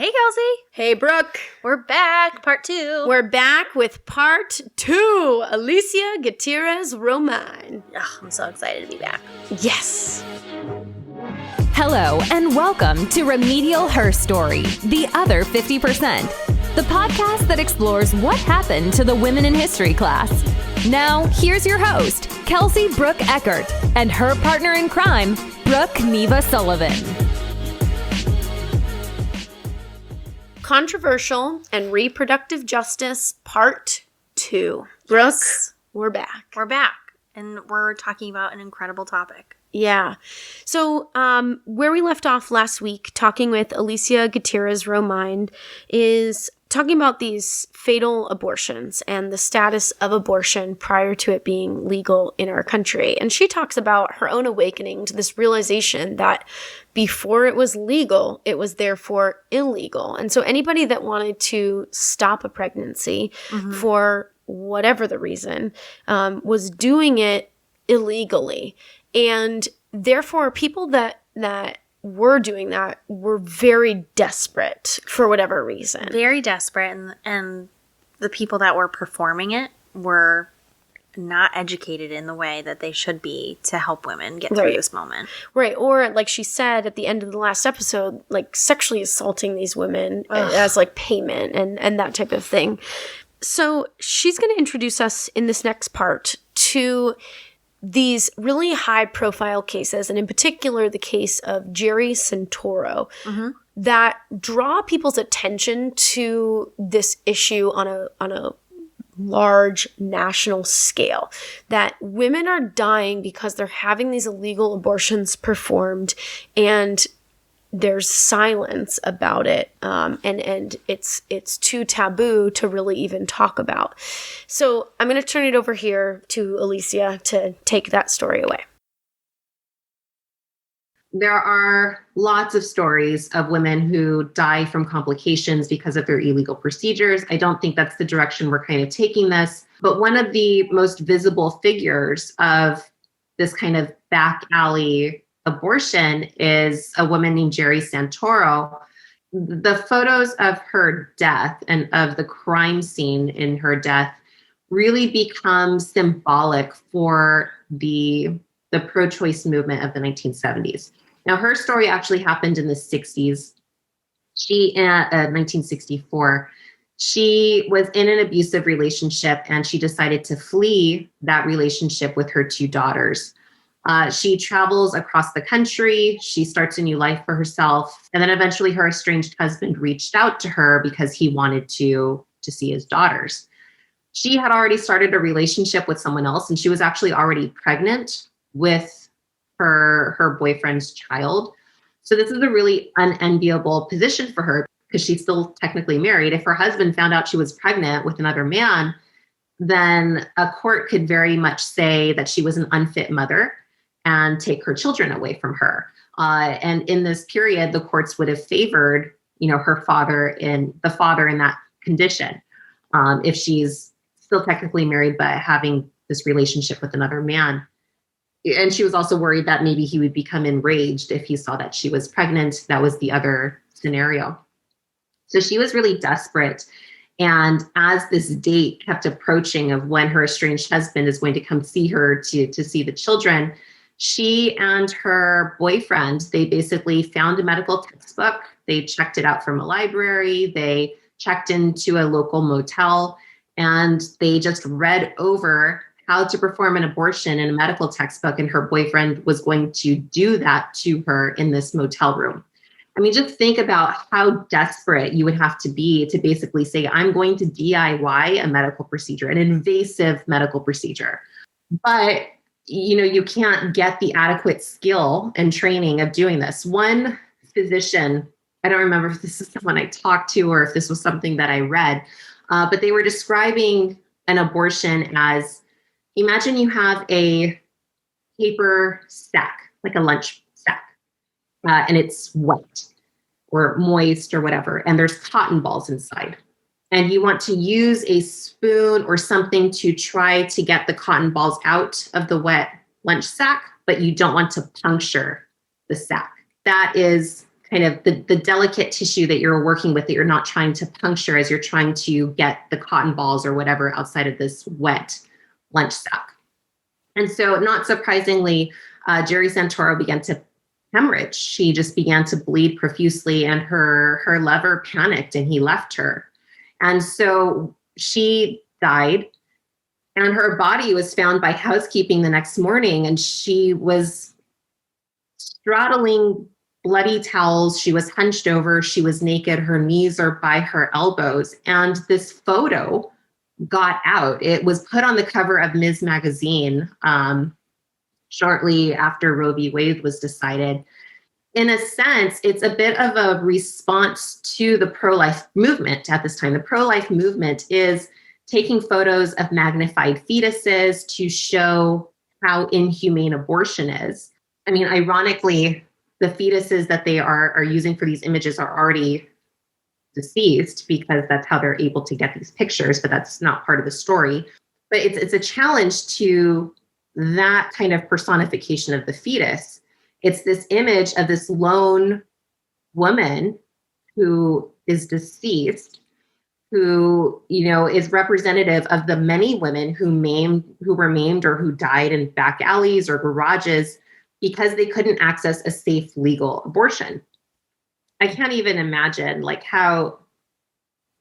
Hey, Kelsey. Hey, Brooke. We're back. Part 2. We're back with part 2. Alicia Guitierrez-Romine. Oh, I'm so excited to be back. Yes. Hello, and welcome to Remedial Herstory, the other 50%, the podcast that explores what happened to the women in history class. Now, here's your host, Kelsey Brooke Eckert, and her partner in crime, Brooke Neva Sullivan. Controversial and Reproductive Justice, Part 2. Brooke, Yes. we're back. We're back, and we're talking about an incredible topic. Yeah. So, where we left off last week, talking with Alicia Guitierrez-Romine, is talking about these fatal abortions and the status of abortion prior to it being legal in our country. And she talks about her own awakening to this realization that before it was legal, it was therefore illegal. And so anybody that wanted to stop a pregnancy for whatever the reason was doing it illegally. And therefore, people that were doing that were very desperate for whatever reason. Very desperate, and the people that were performing it were not educated in the way that they should be to help women get through this moment. Right. Or like she said at the end of the last episode, like sexually assaulting these women as like payment and that type of thing. So she's going to introduce us in this next part to these really high-profile cases, and in particular the case of Gerri Santoro, that draw people's attention to this issue on a large national scale. That women are dying because they're having these illegal abortions performed, and there's silence about it, and it's too taboo to really even talk about. So I'm going to turn it over here to Alicia to take that story away. There are lots of stories of women who die from complications because of their illegal procedures. I don't think that's the direction we're kind of taking this. But one of the most visible figures of this kind of back alley abortion is a woman named Gerri Santoro. The photos of her death and of the crime scene in her death really become symbolic for the pro-choice movement of the 1970s. Now, her story actually happened in the 60s. She, 1964, she was in an abusive relationship, and she decided to flee that relationship with her 2 daughters. She travels across the country. She starts a new life for herself. And then eventually her estranged husband reached out to her because he wanted to see his daughters. She had already started a relationship with someone else, and she was actually already pregnant with her boyfriend's child. So this is a really unenviable position for her because she's still technically married. If her husband found out she was pregnant with another man, then a court could very much say that she was an unfit mother and take her children away from her. And in this period, the courts would have favored, her father in that condition. If she's still technically married, but having this relationship with another man. And she was also worried that maybe he would become enraged if he saw that she was pregnant. That was the other scenario. So she was really desperate. And as this date kept approaching of when her estranged husband is going to come see her to see the children, she and her boyfriend, they basically found a medical textbook. They checked it out from a library. They checked into a local motel, and they just read over how to perform an abortion in a medical textbook. And her boyfriend was going to do that to her in this motel room. I mean, just think about how desperate you would have to be to basically say, I'm going to DIY a medical procedure, an invasive medical procedure. But you can't get the adequate skill and training of doing this. One physician, I don't remember if this is someone I talked to or if this was something that I read, but they were describing an abortion as, imagine you have a paper sack, like a lunch sack, and it's wet or moist or whatever, and there's cotton balls inside. And you want to use a spoon or something to try to get the cotton balls out of the wet lunch sack, but you don't want to puncture the sack. That is kind of the delicate tissue that you're working with, that you're not trying to puncture as you're trying to get the cotton balls or whatever outside of this wet lunch sack. And so not surprisingly, Gerri Santoro began to hemorrhage. She just began to bleed profusely, and her lover panicked and he left her. And so she died, and her body was found by housekeeping the next morning, and she was straddling bloody towels. She was hunched over. She was naked. Her knees are by her elbows. And this photo got out. It was put on the cover of Ms. Magazine shortly after Roe v. Wade was decided. In a sense, it's a bit of a response to the pro-life movement at this time. The pro-life movement is taking photos of magnified fetuses to show how inhumane abortion is. I mean, ironically, the fetuses that they are using for these images are already deceased, because that's how they're able to get these pictures, but that's not part of the story. But it's a challenge to that kind of personification of the fetus. It's this image of this lone woman who is deceased, who, is representative of the many women who were maimed or who died in back alleys or garages because they couldn't access a safe legal abortion. I can't even imagine how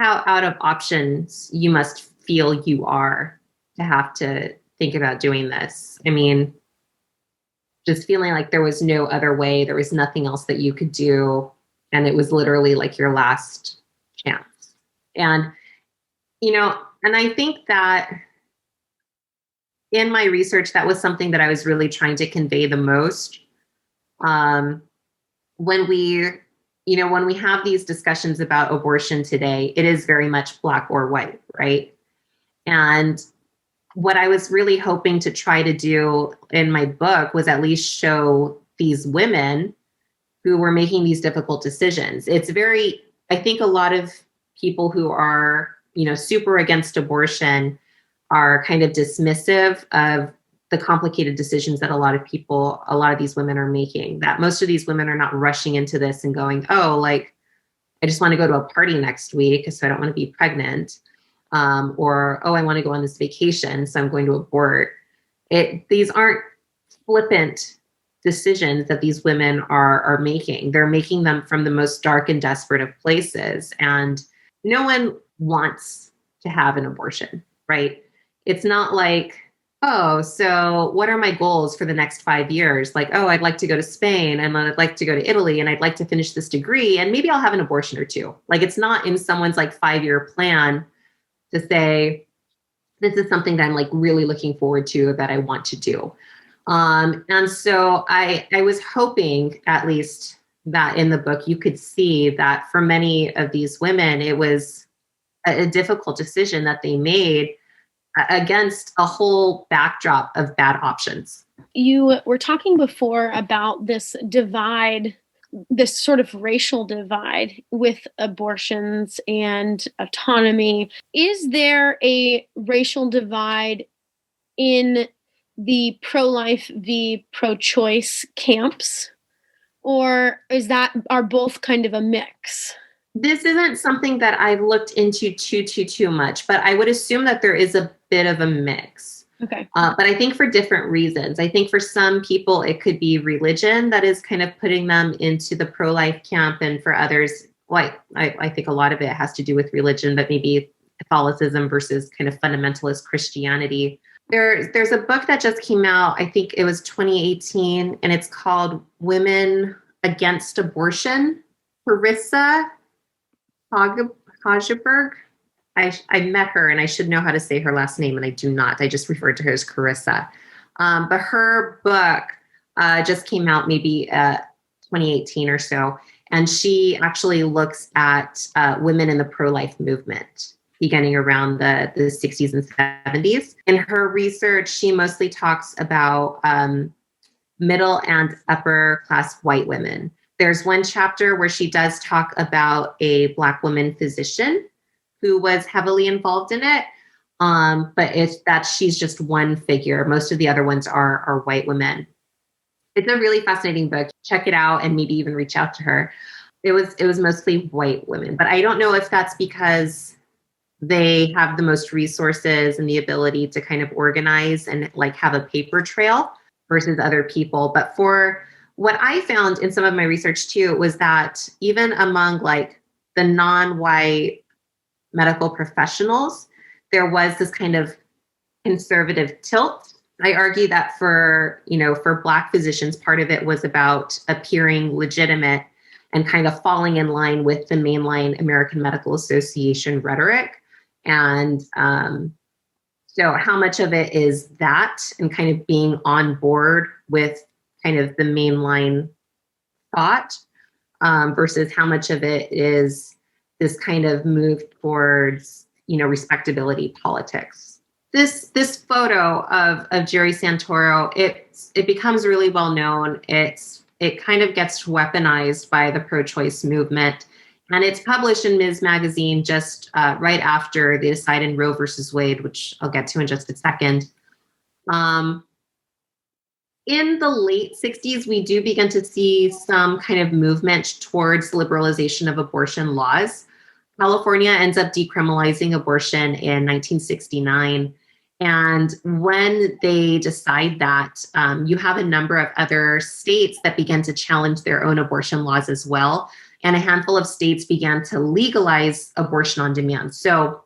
out of options you must feel you are to have to think about doing this. I mean, just feeling like there was no other way, there was nothing else that you could do, and it was literally like your last chance. And, and I think that in my research, that was something that I was really trying to convey the most. When we have these discussions about abortion today, it is very much black or white, right? And what I was really hoping to try to do in my book was at least show these women who were making these difficult decisions. I think a lot of people who are, super against abortion are kind of dismissive of the complicated decisions that a lot of these women are making, that most of these women are not rushing into this and going, I just want to go to a party next week, so I don't want to be pregnant. Or, I want to go on this vacation, so I'm going to abort. These aren't flippant decisions that these women are making. They're making them from the most dark and desperate of places. And no one wants to have an abortion, right? It's not like, so what are my goals for the next 5 years? I'd like to go to Spain, and I'd like to go to Italy, and I'd like to finish this degree, and maybe I'll have an abortion or two. It's not in someone's 5-year plan to say, this is something that I'm really looking forward to, that I want to do. And so I was hoping, at least, that in the book you could see that for many of these women, it was a difficult decision that they made against a whole backdrop of bad options. You were talking before about this divide, this sort of racial divide with abortions and autonomy. Is there a racial divide in the pro-life v. pro-choice camps? Or are both kind of a mix? This isn't something that I've looked into too much, but I would assume that there is a bit of a mix. Okay. But I think for different reasons. I think for some people, it could be religion that is kind of putting them into the pro-life camp. And for others, I think a lot of it has to do with religion, but maybe Catholicism versus kind of fundamentalist Christianity. There's a book that just came out, I think it was 2018, and it's called Women Against Abortion. Carissa Hogeberg. I met her, and I should know how to say her last name, and I do not. I just referred to her as Carissa. But her book just came out maybe 2018 or so, and she actually looks at women in the pro-life movement beginning around the 60s and 70s. In her research, she mostly talks about middle and upper class white women. There's one chapter where she does talk about a Black woman physician who was heavily involved in it. But it's that she's just one figure. Most of the other ones are white women. It's a really fascinating book. Check it out and maybe even reach out to her. It was mostly white women, but I don't know if that's because they have the most resources and the ability to kind of organize and like have a paper trail versus other people. But for what I found in some of my research too, was that even among like the non-white medical professionals, there was this kind of conservative tilt. I argue that for Black physicians, part of it was about appearing legitimate and kind of falling in line with the mainline American Medical Association rhetoric. And so how much of it is that and kind of being on board with kind of the mainline thought versus how much of it is this kind of move towards, respectability politics. This photo of Gerri Santoro, it becomes really well known. It kind of gets weaponized by the pro-choice movement. And it's published in Ms. Magazine just right after the decide in Roe versus Wade, which I'll get to in just a second. In the late 60s, we do begin to see some kind of movement towards liberalization of abortion laws. California ends up decriminalizing abortion in 1969. And when they decide that, you have a number of other states that begin to challenge their own abortion laws as well. And a handful of states began to legalize abortion on demand. So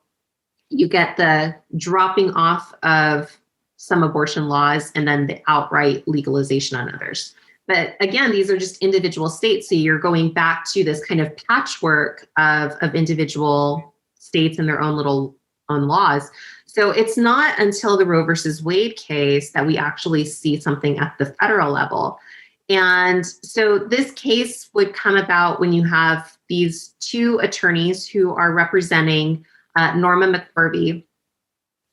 you get the dropping off of some abortion laws and then the outright legalization on others. But again, these are just individual states. So you're going back to this kind of patchwork of individual states and their own laws. So it's not until the Roe versus Wade case that we actually see something at the federal level. And so this case would come about when you have these two attorneys who are representing Norma McQuarrie.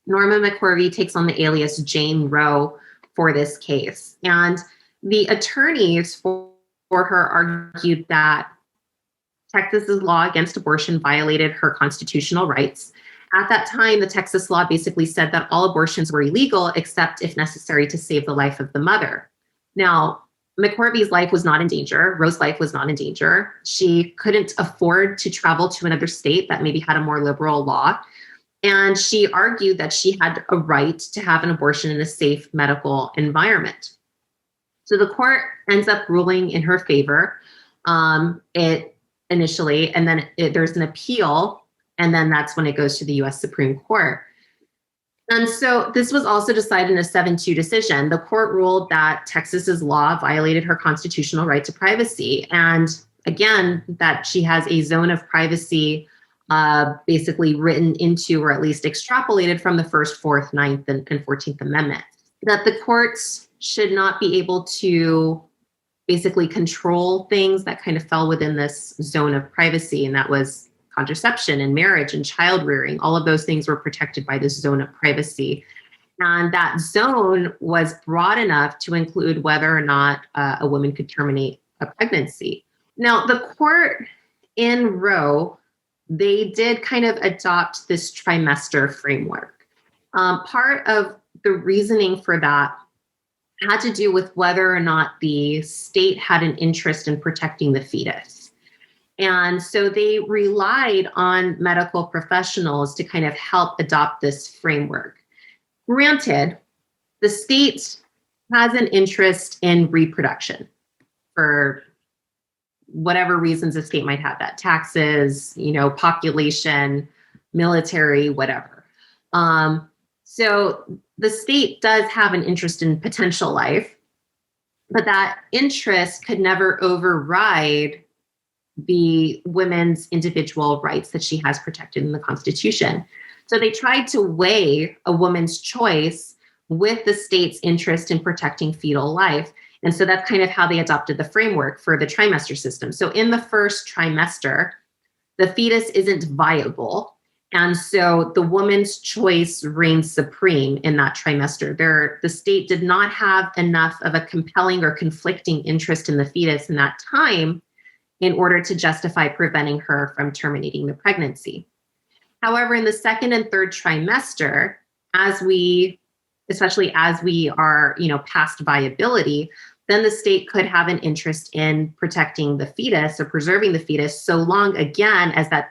Norma McQuarrie takes on the alias Jane Roe for this case. And the attorneys for her argued that Texas's law against abortion violated her constitutional rights. At that time, the Texas law basically said that all abortions were illegal except if necessary to save the life of the mother. Now, McQuarrie's life was not in danger. Roe's life was not in danger. She couldn't afford to travel to another state that maybe had a more liberal law. And she argued that she had a right to have an abortion in a safe medical environment. So the court ends up ruling in her favor initially, and then there's an appeal, and then that's when it goes to the U.S. Supreme Court. And so this was also decided in a 7-2 decision. The court ruled that Texas's law violated her constitutional right to privacy. And again, that she has a zone of privacy basically written into, or at least extrapolated from the First, Fourth, Ninth, and 14th Amendment. That the courts should not be able to basically control things that kind of fell within this zone of privacy. And that was contraception and marriage and child rearing. All of those things were protected by this zone of privacy. And that zone was broad enough to include whether or not a woman could terminate a pregnancy. Now, the court in Roe, they did kind of adopt this trimester framework. Part of the reasoning for that had to do with whether or not the state had an interest in protecting the fetus. And so they relied on medical professionals to kind of help adopt this framework. Granted, the state has an interest in reproduction for whatever reasons the state might have that, taxes, population, military, whatever. So the state does have an interest in potential life, but that interest could never override the women's individual rights that she has protected in the Constitution. So they tried to weigh a woman's choice with the state's interest in protecting fetal life. And so that's kind of how they adopted the framework for the trimester system. So in the first trimester, the fetus isn't viable. And so the woman's choice reigns supreme in that trimester. The state did not have enough of a compelling or conflicting interest in the fetus in that time in order to justify preventing her from terminating the pregnancy. However, in the second and third trimester, especially as we are, past viability, then the state could have an interest in protecting the fetus or preserving the fetus, so long, again, as that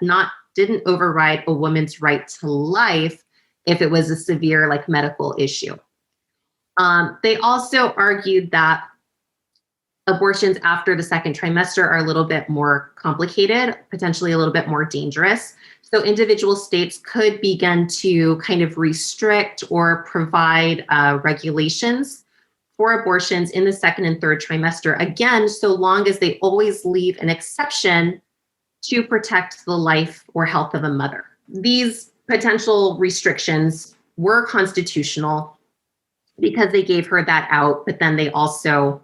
didn't override a woman's right to life if it was a severe medical issue. They also argued that abortions after the second trimester are a little bit more complicated, potentially a little bit more dangerous. So individual states could begin to kind of restrict or provide regulations for abortions in the second and third trimester, again, so long as they always leave an exception to protect the life or health of a mother. These potential restrictions were constitutional because they gave her that out, but then they also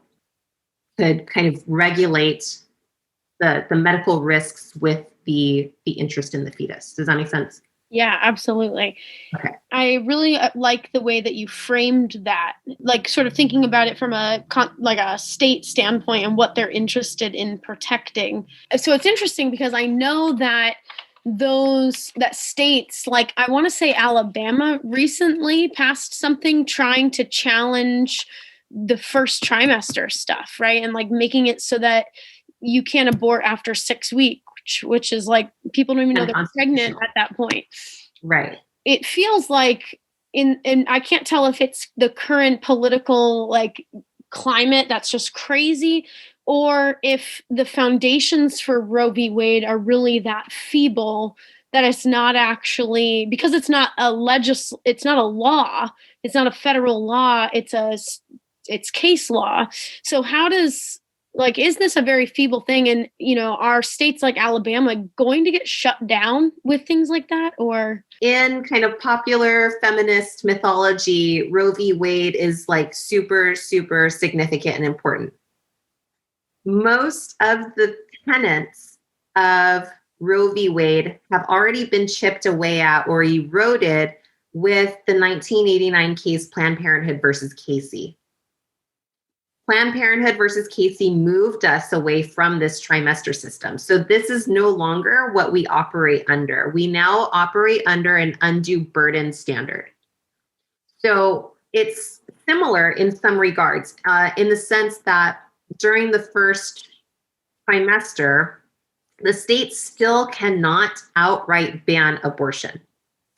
could kind of regulate the medical risks with the interest in the fetus. Does that make sense? Yeah, absolutely. Okay. I really like the way that you framed that, sort of thinking about it from a state standpoint and what they're interested in protecting. So it's interesting because I know that states, I want to say Alabama recently passed something trying to challenge the first trimester stuff, right? And making it so that you can't abort after 6 weeks, which is people don't even know they're pregnant at that point. Right. It feels like and I can't tell if it's the current political climate that's just crazy, or if the foundations for Roe v. Wade are really that feeble that it's not actually, because it's not a law, it's not a federal law, it's case law. So how does is this a very feeble thing? And, are states like Alabama going to get shut down with things like that? Or in kind of popular feminist mythology, Roe v. Wade is super, super significant and important. Most of the tenets of Roe v. Wade have already been chipped away at or eroded with the 1989 case Planned Parenthood versus Casey. Planned Parenthood versus Casey moved us away from this trimester system. So this is no longer what we operate under. We now operate under an undue burden standard. So it's similar in some regards, in the sense that during the first trimester, the state still cannot outright ban abortion,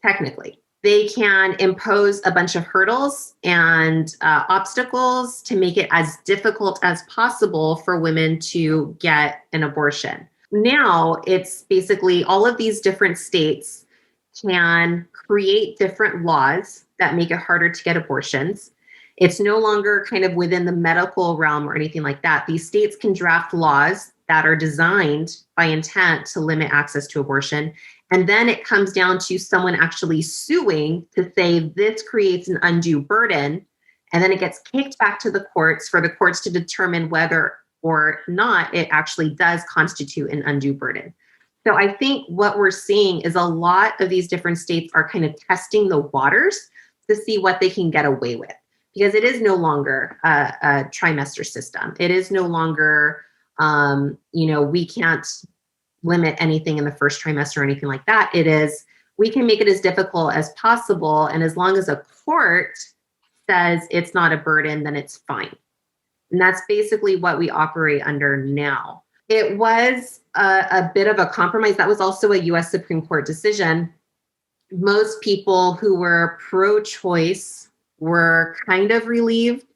technically. They can impose a bunch of hurdles and obstacles to make it as difficult as possible for women to get an abortion. Now, it's basically all of these different states can create different laws that make it harder to get abortions. It's no longer kind of within the medical realm or anything like that. These states can draft laws that are designed by intent to limit access to abortion. And then it comes down to someone actually suing to say this creates an undue burden. And then it gets kicked back to the courts for the courts to determine whether or not it actually does constitute an undue burden. So I think what we're seeing is a lot of these different states are kind of testing the waters to see what they can get away with, because it is no longer a trimester system. It is no longer, we can't limit anything in the first trimester or anything like that. It is, we can make it as difficult as possible. And as long as a court says it's not a burden, then it's fine. And that's basically what we operate under now. It was a bit of a compromise. That was also a U.S. Supreme Court decision. Most people who were pro-choice were kind of relieved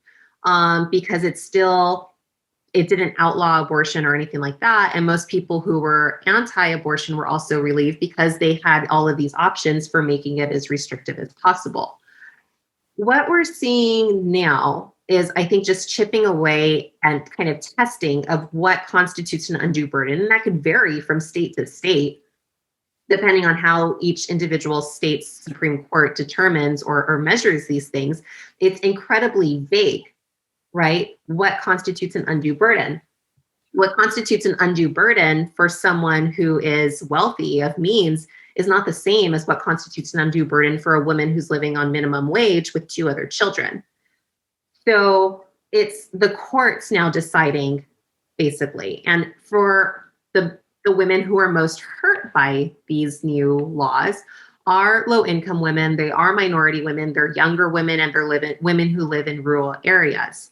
because it didn't outlaw abortion or anything like that. And most people who were anti-abortion were also relieved because they had all of these options for making it as restrictive as possible. What we're seeing now is, I think, just chipping away and kind of testing of what constitutes an undue burden. And that could vary from state to state, depending on how each individual state's Supreme Court determines or measures these things. It's incredibly vague, right? What constitutes an undue burden? What constitutes an undue burden for someone who is wealthy, of means, is not the same as what constitutes an undue burden for a woman who's living on minimum wage with 2 other children. So it's the courts now deciding, basically. And for the women who are most hurt by these new laws are low-income women, they are minority women, they're younger women, and they're women who live in rural areas.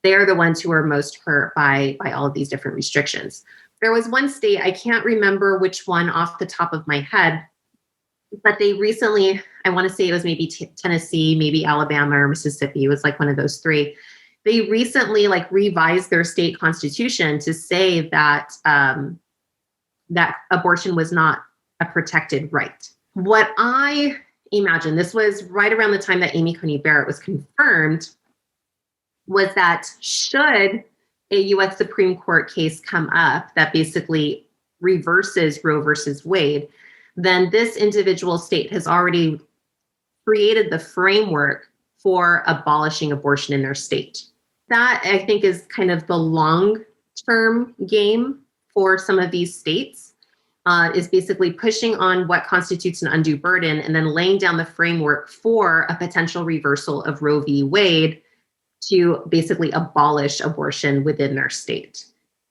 They're the ones who are most hurt by all of these different restrictions. There was one state, I can't remember which one off the top of my head, but they recently, I want to say it was maybe Tennessee, maybe Alabama or Mississippi. It was like one of those three. They recently like revised their state constitution to say that that abortion was not a protected right. What I imagine, this was right around the time that Amy Coney Barrett was confirmed, was that should a U.S. Supreme Court case come up that basically reverses Roe versus Wade, then this individual state has already created the framework for abolishing abortion in their state. That, I think, is kind of the long-term game for some of these states, is basically pushing on what constitutes an undue burden and then laying down the framework for a potential reversal of Roe v. Wade to basically abolish abortion within their state.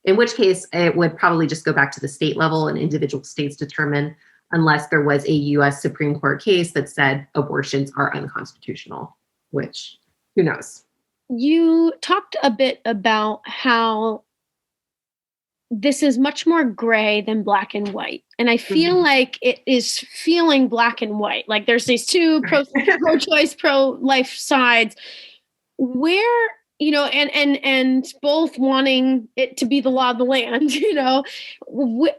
In which case, it would probably just go back to the state level and individual states determine, unless there was a U.S. Supreme Court case that said abortions are unconstitutional, which, who knows? You talked a bit about how this is much more gray than black and white. And I feel like it is feeling black and white. Like there's these two pro-choice, pro-life sides where, you know, and both wanting it to be the law of the land, you know. Where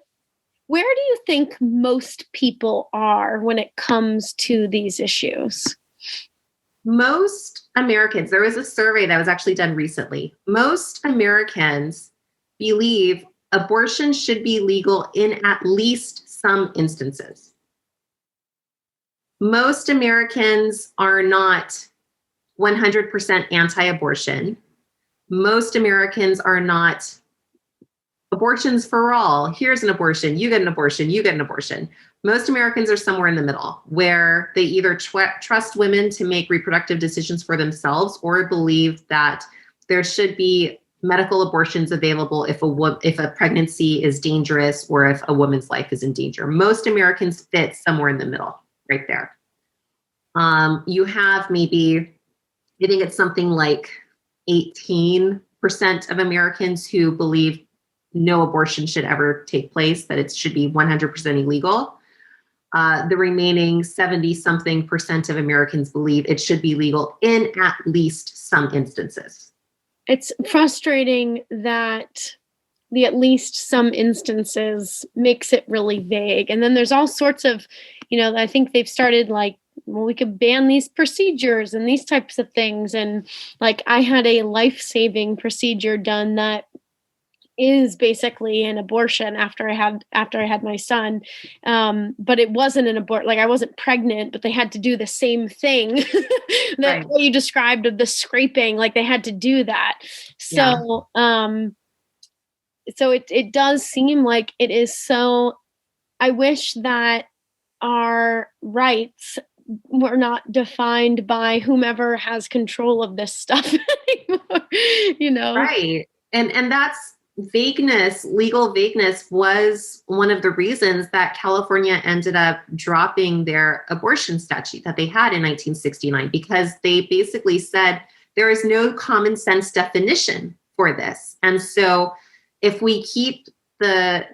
do you think most people are when it comes to these issues? Most Americans, there was a survey that was actually done recently. Most Americans believe abortion should be legal in at least some instances. Most Americans are not 100% anti-abortion. Most Americans are not abortions for all. Here's an abortion, you get an abortion, you get an abortion. Most Americans are somewhere in the middle, where they either trust women to make reproductive decisions for themselves or believe that there should be medical abortions available if a pregnancy is dangerous or if a woman's life is in danger. Most Americans fit somewhere in the middle, right there. You have maybe, I think it's something like 18% of Americans who believe no abortion should ever take place, that it should be 100% illegal. The remaining 70-something% of Americans believe it should be legal in at least some instances. It's frustrating that the at least some instances makes it really vague. And then there's all sorts of, you know, I think they've started like, well, we could ban these procedures and these types of things. And like I had a life-saving procedure done that is basically an abortion after I had my son. But it wasn't an abort, like I wasn't pregnant, but they had to do the same thing that what you described of the scraping, like they had to do that. So, so it does seem like it is so, I wish that our rights were not defined by whomever has control of this stuff anymore, you know? Right. And that's, vagueness, legal vagueness was one of the reasons that California ended up dropping their abortion statute that they had in 1969, because they basically said there is no common sense definition for this. And so if we keep the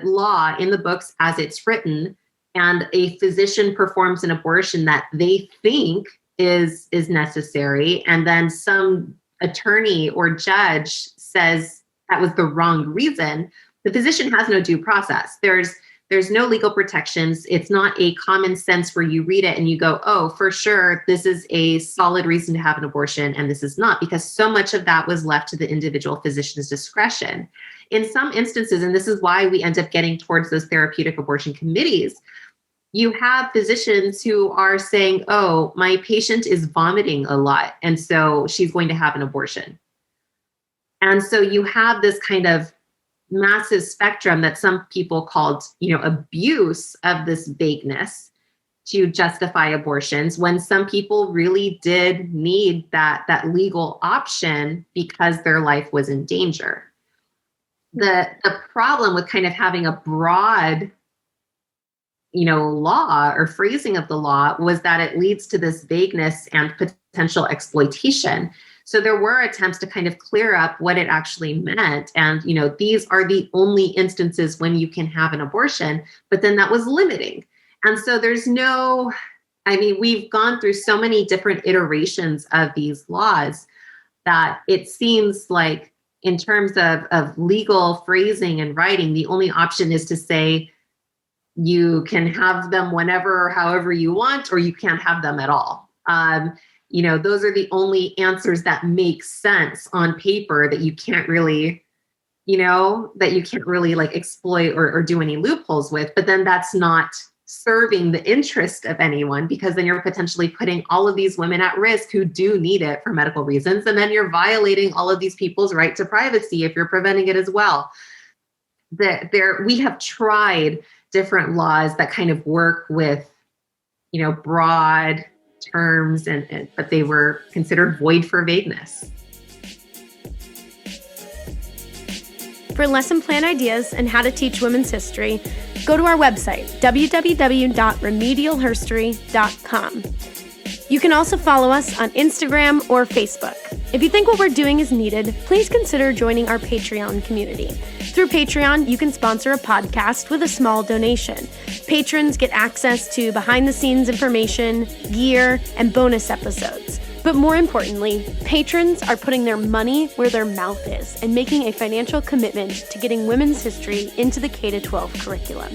law in the books as it's written, and a physician performs an abortion that they think is necessary, and then some attorney or judge says that was the wrong reason, the physician has no due process. There's no legal protections. It's not a common sense where you read it and you go, oh, for sure, this is a solid reason to have an abortion, and this is not, because so much of that was left to the individual physician's discretion. In some instances, and this is why we end up getting towards those therapeutic abortion committees, you have physicians who are saying, oh, my patient is vomiting a lot, and so she's going to have an abortion. And so you have this kind of massive spectrum that some people called, you know, abuse of this vagueness to justify abortions, when some people really did need that legal option because their life was in danger. The problem with kind of having a broad, you know, law or phrasing of the law was that it leads to this vagueness and potential exploitation. So there were attempts to kind of clear up what it actually meant. And, these are the only instances when you can have an abortion, but then that was limiting. And so we've gone through so many different iterations of these laws that it seems like in terms of legal phrasing and writing, the only option is to say you can have them whenever or however you want, or you can't have them at all. Those are the only answers that make sense on paper that you can't really, like exploit or do any loopholes with. But then that's not serving the interest of anyone, because then you're potentially putting all of these women at risk who do need it for medical reasons. And then you're violating all of these people's right to privacy if you're preventing it as well. We have tried different laws that kind of work with, broad terms, but they were considered void for vagueness. For lesson plan ideas and how to teach women's history, go to our website, www.remedialherstory.com. You can also follow us on Instagram or Facebook. If you think what we're doing is needed, please consider joining our Patreon community. Through Patreon, you can sponsor a podcast with a small donation. Patrons get access to behind-the-scenes information, gear, and bonus episodes. But more importantly, patrons are putting their money where their mouth is and making a financial commitment to getting women's history into the K-12 curriculum.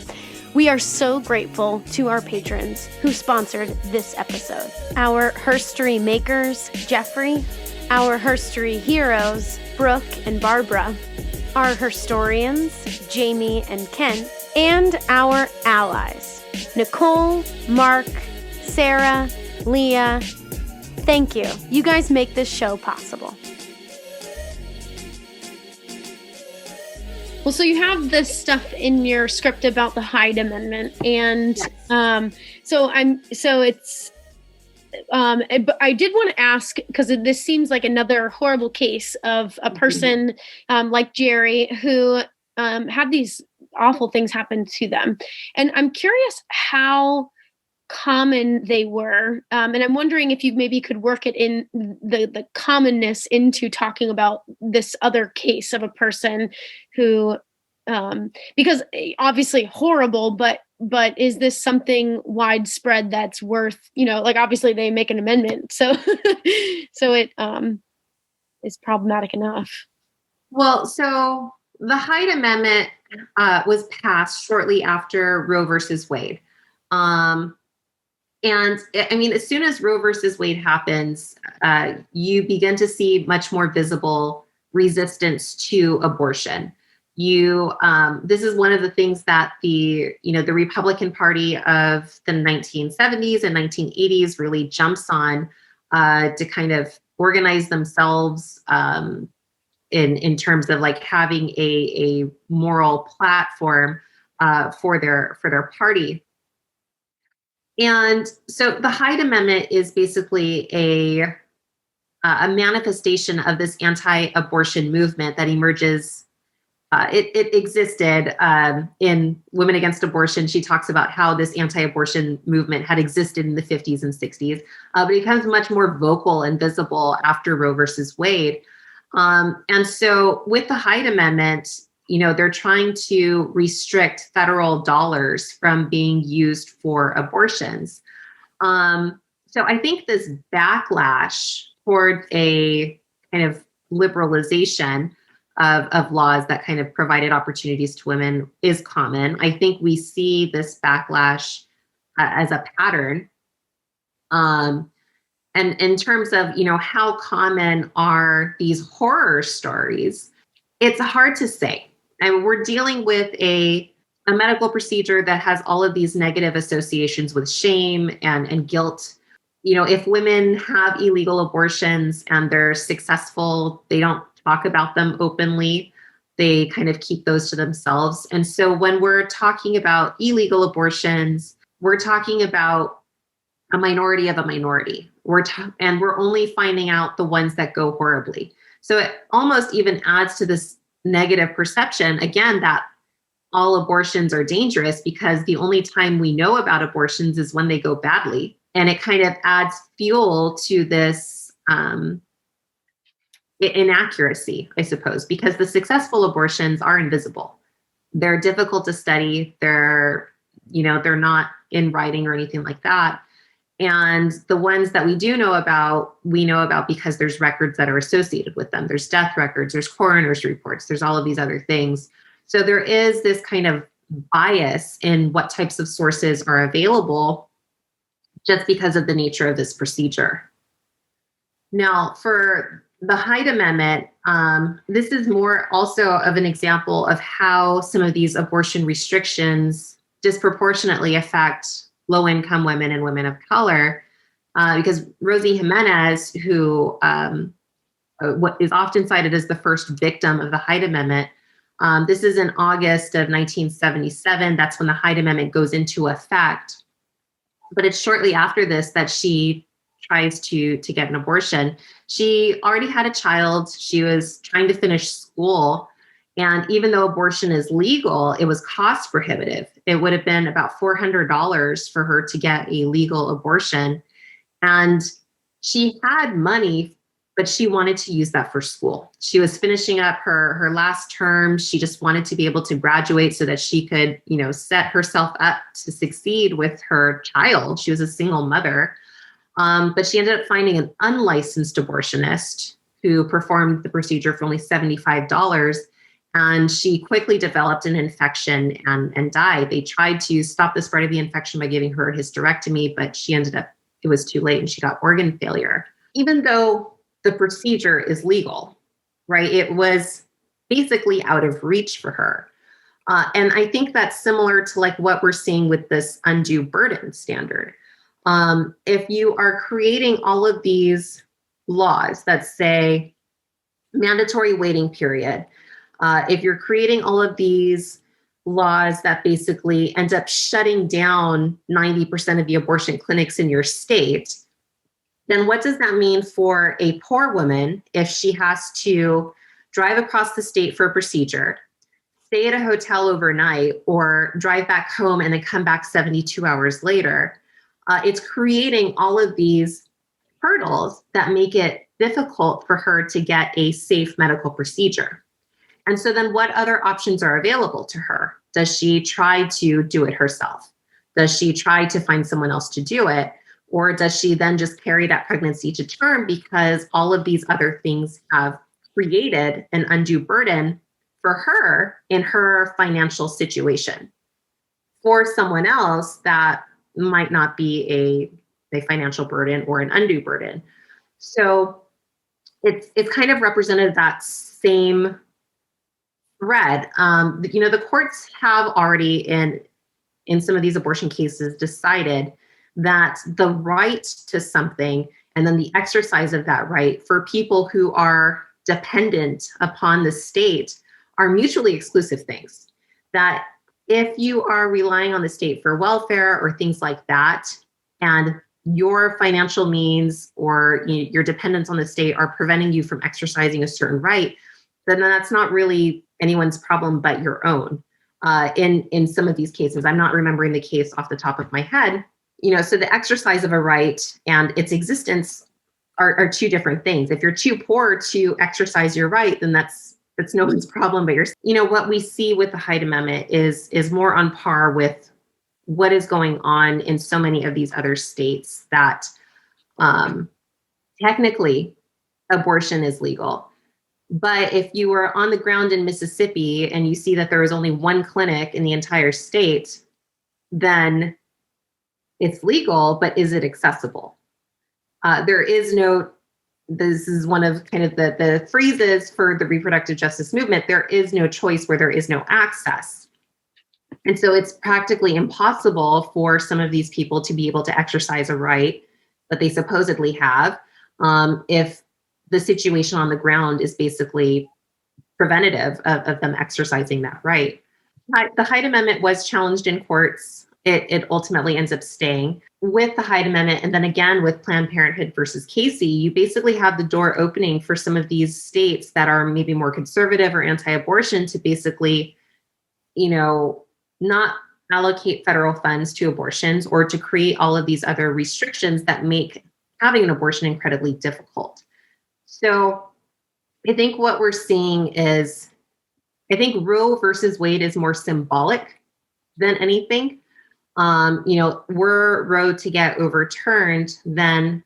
We are so grateful to our patrons who sponsored this episode. Our Herstory makers, Jeffrey, our Herstory heroes, Brooke and Barbara, our Herstorians, Jamie and Kent, and our allies, Nicole, Mark, Sarah, Leah. Thank you. You guys make this show possible. Well, so you have this stuff in your script about the Hyde Amendment, and yes. But I did want to ask, because this seems like another horrible case of a person like Gerri who had these awful things happen to them, and I'm curious how common they were, and I'm wondering if you maybe could work it in the commonness into talking about this other case of a person who, because obviously horrible, but is this something widespread that's worth, like obviously they make an amendment, so it is problematic enough. Well, so the Hyde Amendment was passed shortly after Roe versus Wade. And as soon as Roe versus Wade happens, you begin to see much more visible resistance to abortion. This is one of the things that the Republican Party of the 1970s and 1980s really jumps on to kind of organize themselves in terms of like having a moral platform for their party. And so the Hyde Amendment is basically a manifestation of this anti-abortion movement that emerges. It existed in Women Against Abortion. She talks about how this anti-abortion movement had existed in the 50s and 60s, but it becomes much more vocal and visible after Roe versus Wade. And so with the Hyde Amendment, they're trying to restrict federal dollars from being used for abortions. So I think this backlash toward a kind of liberalization of laws that kind of provided opportunities to women is common. I think we see this backlash as a pattern. And in terms of, how common are these horror stories, it's hard to say. We're dealing with a medical procedure that has all of these negative associations with shame and guilt. If women have illegal abortions and they're successful, they don't talk about them openly. They kind of keep those to themselves. And so when we're talking about illegal abortions, we're talking about a minority of a minority. And we're only finding out the ones that go horribly. So it almost even adds to this negative perception, again, that all abortions are dangerous, because the only time we know about abortions is when they go badly. And it kind of adds fuel to this inaccuracy, I suppose, because the successful abortions are invisible. They're difficult to study. They're not in writing or anything like that. And the ones that we know about because there's records that are associated with them. There's death records, there's coroner's reports, there's all of these other things. So there is this kind of bias in what types of sources are available just because of the nature of this procedure. Now, for the Hyde Amendment, this is more also of an example of how some of these abortion restrictions disproportionately affect low-income women and women of color, because Rosie Jimenez, who what is often cited as the first victim of the Hyde Amendment, this is in August of 1977. That's when the Hyde Amendment goes into effect. But it's shortly after this that she tries to get an abortion. She already had a child. She was trying to finish school. And even though abortion is legal, it was cost prohibitive. It would have been about $400 for her to get a legal abortion. And she had money, but she wanted to use that for school. She was finishing up her last term. She just wanted to be able to graduate so that she could, set herself up to succeed with her child. She was a single mother. But she ended up finding an unlicensed abortionist who performed the procedure for only $75. And she quickly developed an infection and died. They tried to stop the spread of the infection by giving her a hysterectomy, but it was too late and she got organ failure. Even though the procedure is legal, right? It was basically out of reach for her. And I think that's similar to like what we're seeing with this undue burden standard. If you are creating all of these laws that say mandatory waiting period, if you're creating all of these laws that basically end up shutting down 90% of the abortion clinics in your state, then what does that mean for a poor woman if she has to drive across the state for a procedure, stay at a hotel overnight, or drive back home and then come back 72 hours later? It's creating all of these hurdles that make it difficult for her to get a safe medical procedure. And so then what other options are available to her? Does she try to do it herself? Does she try to find someone else to do it? Or does she then just carry that pregnancy to term because all of these other things have created an undue burden for her in her financial situation? For someone else, that might not be a financial burden or an undue burden. So it's kind of represented that same thread. The courts have already in some of these abortion cases decided that the right to something and then the exercise of that right for people who are dependent upon the state are mutually exclusive things. That if you are relying on the state for welfare or things like that, and your financial means or your dependence on the state are preventing you from exercising a certain right, then that's not really anyone's problem but your own. In some of these cases, I'm not remembering the case off the top of my head. So the exercise of a right and its existence are two different things. If you're too poor to exercise your right, then that's no one's problem but yours. What we see with the Hyde Amendment is more on par with what is going on in so many of these other states that technically abortion is legal. But if you were on the ground in Mississippi and you see that there is only one clinic in the entire state, then it's legal, but is it accessible? This is one of kind of the phrases for the reproductive justice movement. There is no choice where there is no access. And so it's practically impossible for some of these people to be able to exercise a right that they supposedly have if the situation on the ground is basically preventative of them exercising that right. The Hyde Amendment was challenged in courts. It ultimately ends up staying. With the Hyde Amendment, and then again with Planned Parenthood versus Casey, you basically have the door opening for some of these states that are maybe more conservative or anti-abortion to basically, not allocate federal funds to abortions or to create all of these other restrictions that make having an abortion incredibly difficult. So I think what we're seeing is, I think Roe versus Wade is more symbolic than anything. Were Roe to get overturned, then,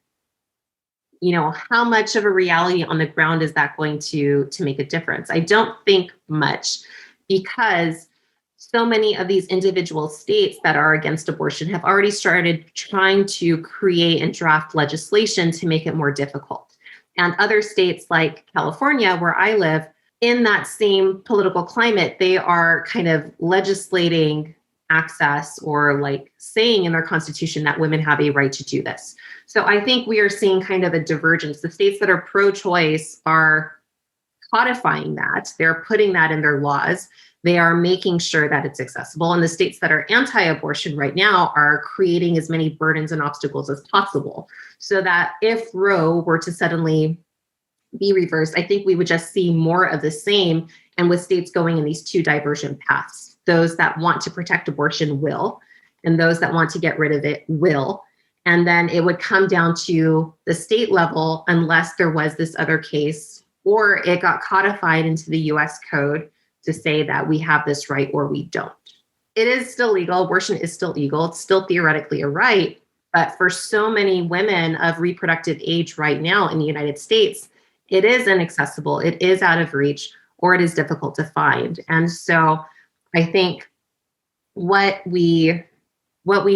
how much of a reality on the ground is that going to make a difference? I don't think much, because so many of these individual states that are against abortion have already started trying to create and draft legislation to make it more difficult. And other states like California, where I live, in that same political climate, they are kind of legislating access, or like saying in their constitution that women have a right to do this. So I think we are seeing kind of a divergence. The states that are pro-choice are codifying that. They're putting that in their laws. They are making sure that it's accessible. And the states that are anti-abortion right now are creating as many burdens and obstacles as possible, so that if Roe were to suddenly be reversed, I think we would just see more of the same. And with states going in these two divergent paths, those that want to protect abortion will, and those that want to get rid of it will. And then it would come down to the state level, unless there was this other case, or it got codified into the US code to say that we have this right or we don't. It is still legal. Abortion is still legal. It's still theoretically a right. But for so many women of reproductive age right now in the United States, it is inaccessible, it is out of reach, or it is difficult to find. And so I think what we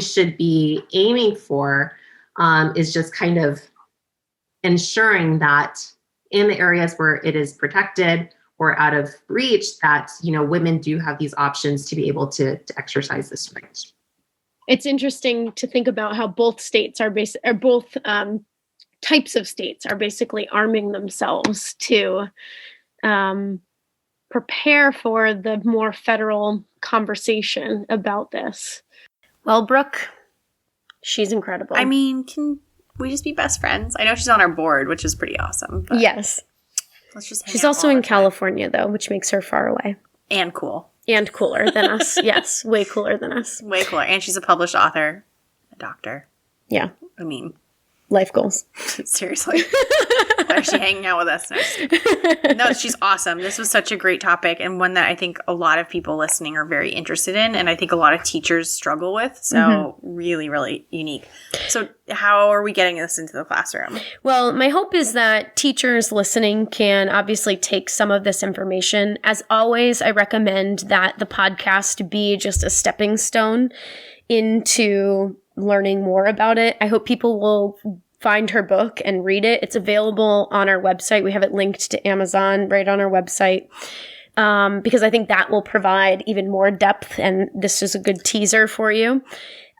should be aiming for is just kind of ensuring that in the areas where it is protected or out of reach, that, women do have these options to be able to exercise this right. It's interesting to think about how both states both types of states are basically arming themselves to prepare for the more federal conversation about this. Well, Brooke, she's incredible. I mean, can we just be best friends? I know she's on our board, which is pretty awesome. But yes. Let's just hang She's out also all in the time. California, though, which makes her far away. And cool. And cooler than us. Yes, way cooler than us. Way cooler. And she's a published author, a doctor. Yeah. I mean, life goals. Seriously. Why is she hanging out with us? No, she's awesome. This was such a great topic, and one that I think a lot of people listening are very interested in, and I think a lot of teachers struggle with. So really, really unique. So how are we getting this into the classroom? Well, my hope is that teachers listening can obviously take some of this information. As always, I recommend that the podcast be just a stepping stone into learning more about it. I hope people will find her book and read it. It's available on our website. We have it linked to Amazon right on our website, because I think that will provide even more depth, and this is a good teaser for you.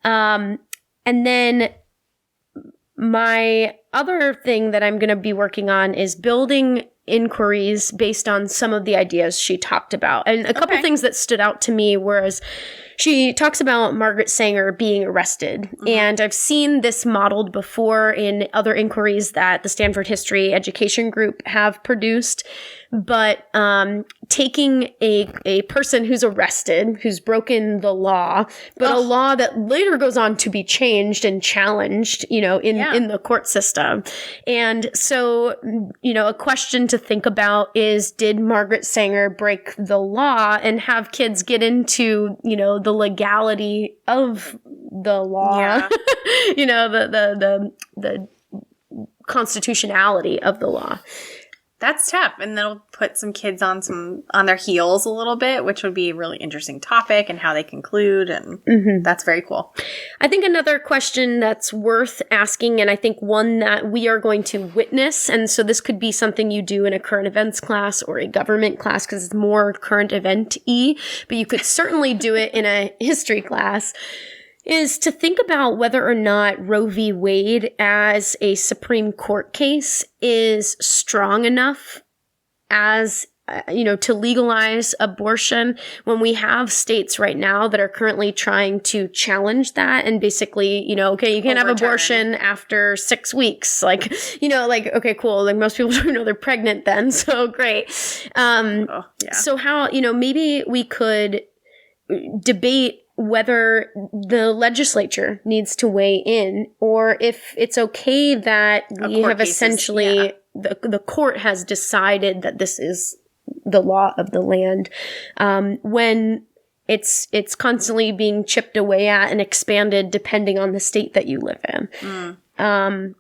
And then my other thing that I'm going to be working on is building inquiries based on some of the ideas she talked about. And a couple things that stood out to me was she talks about Margaret Sanger being arrested. And I've seen this modeled before in other inquiries that the Stanford History Education Group have produced. But taking a person who's arrested, who's broken the law, but a law that later goes on to be changed and challenged, in the court system. And so, a question to think about is, did Margaret Sanger break the law and have kids get into, the legality of the law, the constitutionality of the law? That's tough. And that'll put some kids on their heels a little bit, which would be a really interesting topic, and how they conclude. And that's very cool. I think another question that's worth asking, and I think one that we are going to witness, and so this could be something you do in a current events class or a government class because it's more current event-y, but you could certainly do it in a history class, is to think about whether or not Roe v. Wade as a Supreme Court case is strong enough as, to legalize abortion, when we have states right now that are currently trying to challenge that and basically, you can't have abortion after 6 weeks. Okay, cool. Like, most people don't know they're pregnant then. So great. So how, maybe we could debate whether the legislature needs to weigh in, or if it's okay that we have essentially the court has decided that this is the law of the land, when it's constantly being chipped away at and expanded depending on the state that you live in. That'd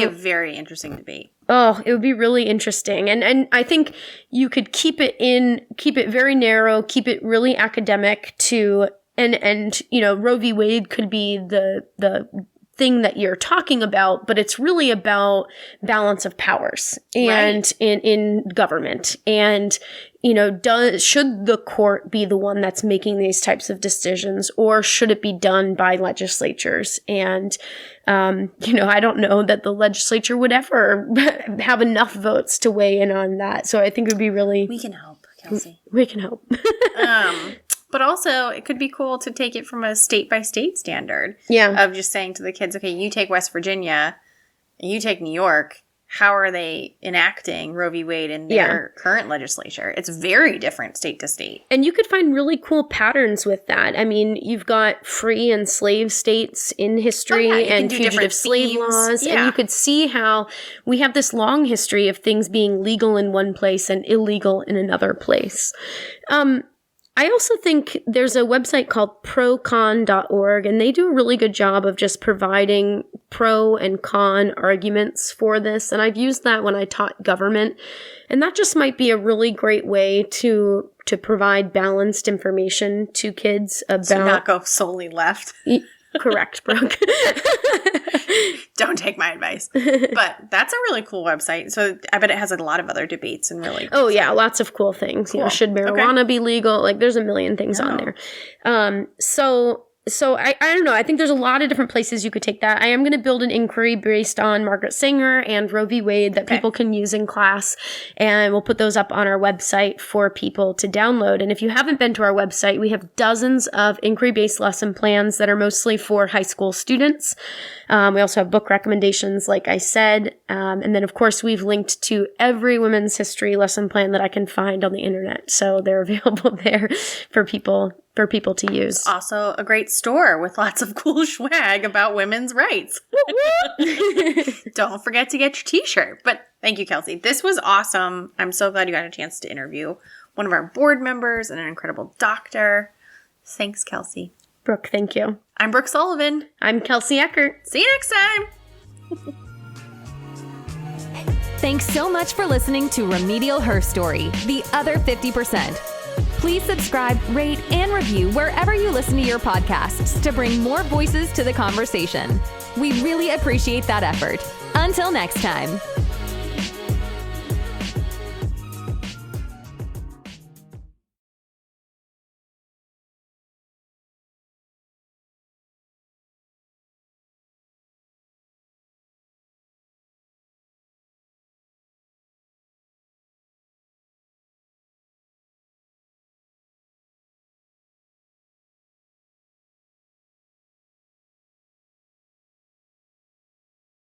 be a very interesting debate. Oh, it would be really interesting. And I think you could keep it very narrow, keep it really academic and Roe v. Wade could be the thing that you're talking about, but it's really about balance of powers and in government. And, should the court be the one that's making these types of decisions, or should it be done by legislatures? And, I don't know that the legislature would ever have enough votes to weigh in on that. So I think it would be really... We can help, Kelsey. We can help. But also, it could be cool to take it from a state-by-state standard. Yeah. Of just saying to the kids, okay, you take West Virginia, you take New York. How are they enacting Roe v. Wade in their current legislature? It's very different state to state. And you could find really cool patterns with that. I mean, you've got free and slave states in history and fugitive slave laws. Yeah. And you could see how we have this long history of things being legal in one place and illegal in another place. I also think there's a website called procon.org, and they do a really good job of just providing pro and con arguments for this. And I've used that when I taught government. And that just might be a really great way to provide balanced information to kids about... So not go solely left. Correct, Brooke. Don't take my advice. But that's a really cool website. So I bet it has a lot of other debates and really... Oh, yeah. Lots of cool things. Cool. Should marijuana be legal? Like, there's a million things on there. So I don't know. I think there's a lot of different places you could take that. I am going to build an inquiry based on Margaret Sanger and Roe v. Wade that people can use in class. And we'll put those up on our website for people to download. And if you haven't been to our website, we have dozens of inquiry-based lesson plans that are mostly for high school students. We also have book recommendations, like I said. And then, of course, we've linked to every women's history lesson plan that I can find on the internet. So they're available there for people to use. Also a great store with lots of cool swag about women's rights. Don't forget to get your t-shirt. But thank you, Kelsey. This was awesome. I'm so glad you got a chance to interview one of our board members and an incredible doctor. Thanks, Kelsey. Brooke, thank you. I'm Brooke Sullivan. I'm Kelsey Eckert. See you next time. Thanks so much for listening to Remedial Herstory, the other 50%. Please subscribe, rate, and review wherever you listen to your podcasts to bring more voices to the conversation. We really appreciate that effort. Until next time.